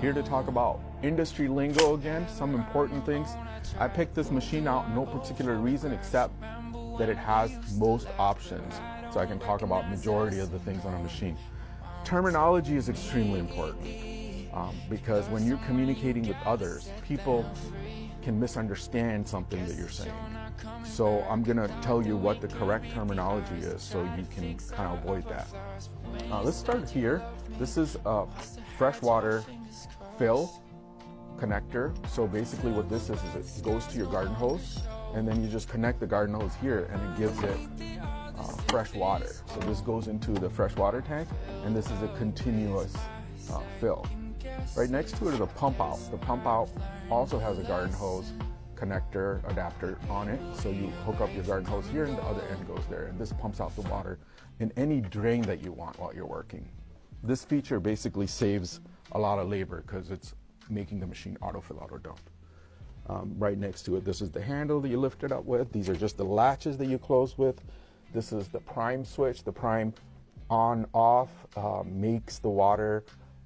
Here to talk about industry lingo again, some important things. I picked this machine out no particular reason except that it has most options, so I can talk about majority of the things on a machine. Terminology is extremely important because when you're communicating with others, people can misunderstand something that you're saying. So I'm going to tell you what the correct terminology is so you can kind of avoid that. Let's start here. This is a freshwater fill connector. So basically what this is it goes to your garden hose, and then you just connect the garden hose here and it gives it fresh water. So this goes into the freshwater tank, and this is a continuous fill. Right next to it is a pump out. The pump out also has a garden hose connector adapter on it. So you hook up your garden hose here and the other end goes there. And this pumps out the water in any drain that you want while you're working. This feature basically saves a lot of labor because it's making the machine autofill, auto dump. Right next to it, this is the handle that you lift it up with. These are just the latches that you close with. This is the prime switch. The prime on off makes the water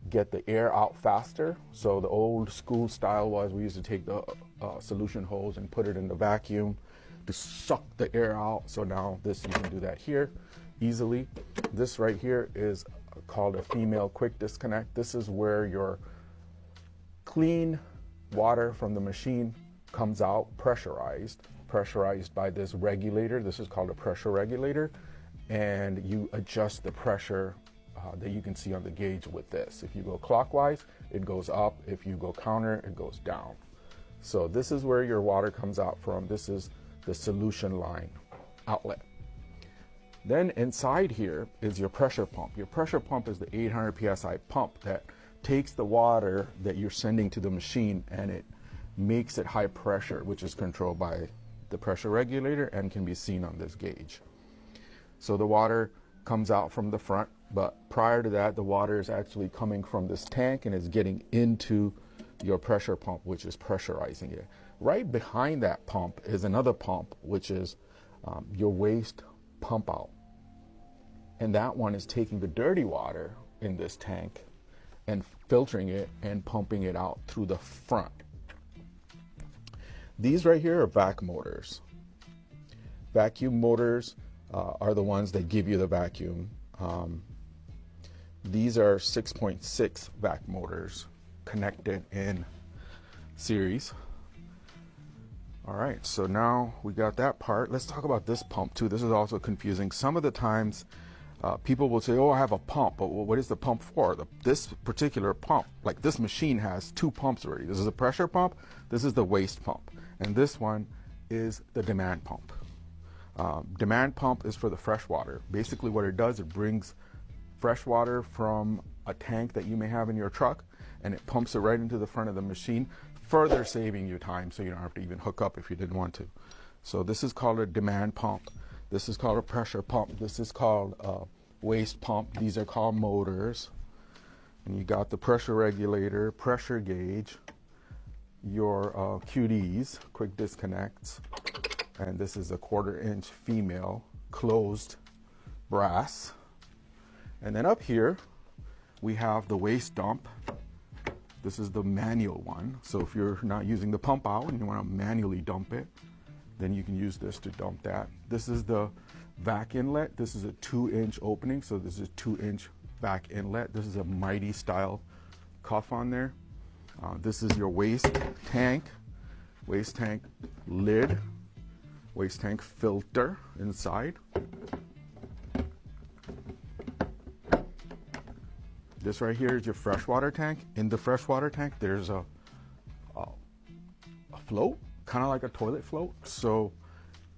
get the air out faster. So the old school style was we used to take the solution hose and put it in the vacuum to suck the air out. So now this, you can do that here easily. This right here is called a female quick disconnect. This is where your clean water from the machine comes out pressurized by this regulator. This is called a pressure regulator, and you adjust the pressure that you can see on the gauge with this. If you go clockwise, it goes up. If you go counter, it goes down. So this is where your water comes out from. This is the solution line outlet. Then inside here is your pressure pump. Your pressure pump is the 800 psi pump that takes the water that you're sending to the machine and it makes it high pressure, which is controlled by the pressure regulator and can be seen on this gauge. So the water comes out from the front, but prior to that, the water is actually coming from this tank and is getting into your pressure pump, which is pressurizing it. Right behind that pump is another pump, which is your waste pump out. And that one is taking the dirty water in this tank and filtering it and pumping it out through the front. These right here are vac motors. Vacuum motors are the ones that give you the vacuum. These are 6.6 vac motors connected in series. All right, so now we got that part. Let's talk about this pump too. This is also confusing. Some of the times people will say, oh, I have a pump, but what is the pump for? This particular pump, like this machine has two pumps already. This is a pressure pump, this is the waste pump, and this one is the demand pump. Demand pump is for the fresh water. Basically what it does, it brings fresh water from a tank that you may have in your truck, and it pumps it right into the front of the machine, further saving you time so you don't have to even hook up if you didn't want to. So this is called a demand pump. This is called a pressure pump. This is called a waste pump. These are called motors. And you got the pressure regulator, pressure gauge, your QDs, quick disconnects, and this is a 1/4 inch female closed brass. And then up here we have the waste dump. This is the manual one. So if you're not using the pump out and you want to manually dump it, then you can use this to dump that. This is the vac inlet. This is a 2-inch opening, so this is a 2-inch vac inlet. This is a Mighty style cuff on there. This is your waste tank lid, waste tank filter inside. This right here is your freshwater tank. In the freshwater tank, there's a float, kind of like a toilet float. So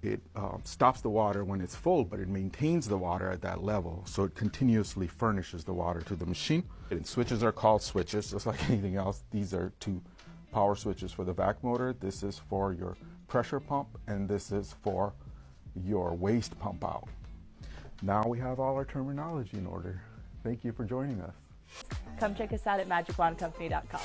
it stops the water when it's full, but it maintains the water at that level. So it continuously furnishes the water to the machine. And switches are called switches, just like anything else. These are 2 power switches for the vac motor. This is for your pressure pump, and this is for your waste pump out. Now we have all our terminology in order. Thank you for joining us. Come check us out at magicwandcompany.com.